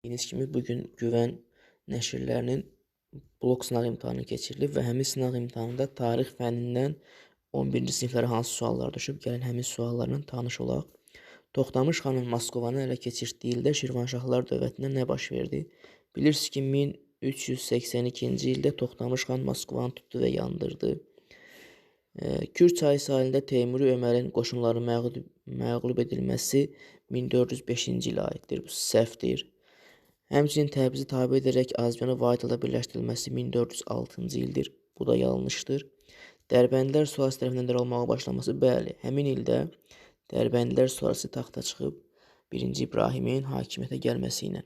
Bildiyiniz kimi bugün güvən nəşrlərinin blok sınaq imtahanı keçirilib və həmin sınaq imtahanında tarix fənnindən 11-ci siniflərə hansı suallar düşüb, gəlin həmin suallarla tanış olaq. Toxtamış xanın Moskvanı ələ keçirtdiyi ildə Şirvanşahlar dövlətinə nə baş verdi? Bilirsiniz ki, 1382-ci ildə Toxtamış xan Moskvanı tutdu və yandırdı. Kür çayı sahilində Teymuri Ömərin qoşunları məğlub edilməsi 1405-ci ilə aiddir. Bu səhvdir. Həmçinin Təbrizi tabe edərək Azərbaycanı Vahidlə birləşdirilməsi 1406-cı ildir. Bu da yanlışdır. Dərbəndilər sülalisi tərəfindən dəralmağa başlaması, bəli, həmin ildə Dərbəndilər sülalisi taxta çıxıb 1-ci İbrahimin hakimiyyətə gəlməsi ilə.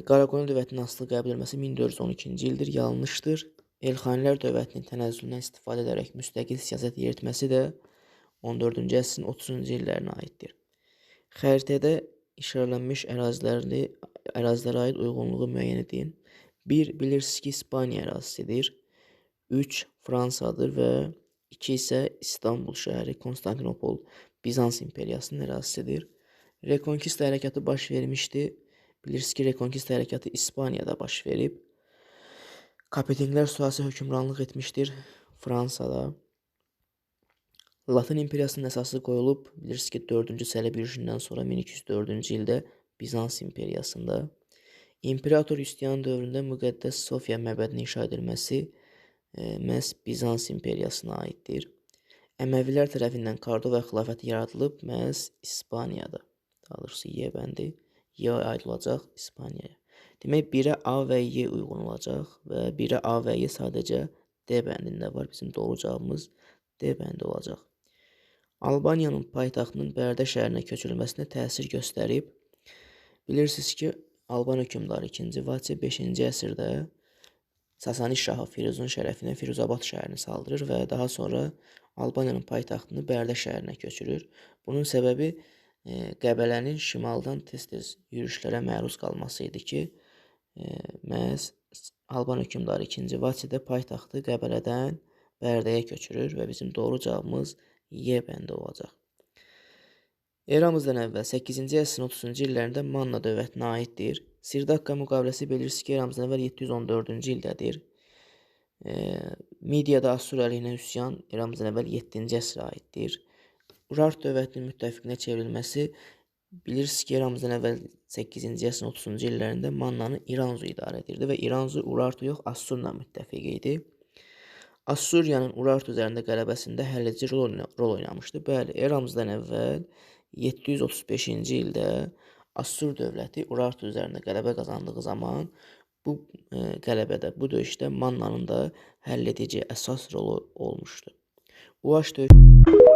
Qaraqoyunlu dövlətinin asılı qəbul edilməsi 1412-ci ildir, yanlışdır. Elxanilər dövlətinin tənəzzülündən istifadə edərək müstəqil siyasət yeritməsi də 14-cü əsrin 30-cu illərinə aiddir. Xəritədə işarələnmiş ərazilərə aid uyğunluğu müəyyən edin. 1. Bilirsiniz ki, İspaniya ərazisidir. 3. Fransadır və 2 isə İstanbul şəhəri, Konstantinopol, Bizans imperiyasının ərazisidir. Rekonkista hərəkatı baş vermişdi. Bilirsiniz ki, Rekonkista hərəkatı İspaniyada baş verib. Kapetinglər sülalisi hökmranlıq etmişdir Fransada. Latın imperiyasının əsası qoyulub, bilirsiniz ki, 4-cü Sələb yürüşündən sonra 1204-cü ildə Bizans imperiyasında. İmperator Yustian dövründə müqəddəs Sofiya məbədinin inşa edilməsi məhz Bizans imperiyasına aiddir. Əməvilər tərəfindən Kordova xilafəti yaradılıb məhz İspaniyada. Daha doğrusu Y bəndi Y aid olacaq İspaniyaya. Demək, 1-ə A və Y uyğun olacaq və 1-ə A və Y sadəcə D bəndində var. Bizim doğru cavabımız D bəndi olacaq. Albaniyanın paytaxtının Bərdə şəhərinə köçürülməsinə təsir göstərib. Bilirsiniz ki, Alban hökmdarı 2-ci Vaçe 5-ci əsrdə Sasani şahı Firuzun şərəfinə Firuzabad şəhərini saldırır və daha sonra Albaniyanın paytaxtını Bərdə şəhərinə köçürür. Bunun səbəbi Qəbələnin şimaldan tez-tez yürüşlərə məruz qalması idi ki, məhz Alban hökmdarı 2-ci Vaçedə paytaxtı Qəbələdən Bərdəyə köçürür və bizim doğru cavabımız Y bəndi olacaq. Eramızdan əvvəl 8-ci əsrin 30-cu illərində Manna dövlətinə aiddir. Sirdaqqa müqaviləsi bilirsiniz ki, eramızdan əvvəl 714-cü ildədir. Midiyada Assur əleyhinə üsyan eramızdan əvvəl 7-ci əsrə aiddir. Urartu dövlətinin müttəfiqinə çevrilməsi bilirsiniz ki, eramızdan əvvəl 8-ci əsrin 30-cu illərində Mannanı İranzu idarə edirdi və İranzu Urartu yox, Assurla müttəfiq idi. Assuriyanın Urartu üzərində qələbəsində həlledici rol oynamışdı. Bəli, eramızdan əvvəl 735-ci ildə Assur dövləti Urartu üzərində qələbə qazandığı zaman bu qələbədə, bu döyüşdə Mannanın da həlledici əsas rolu olmuşdu. Uaş döyüşü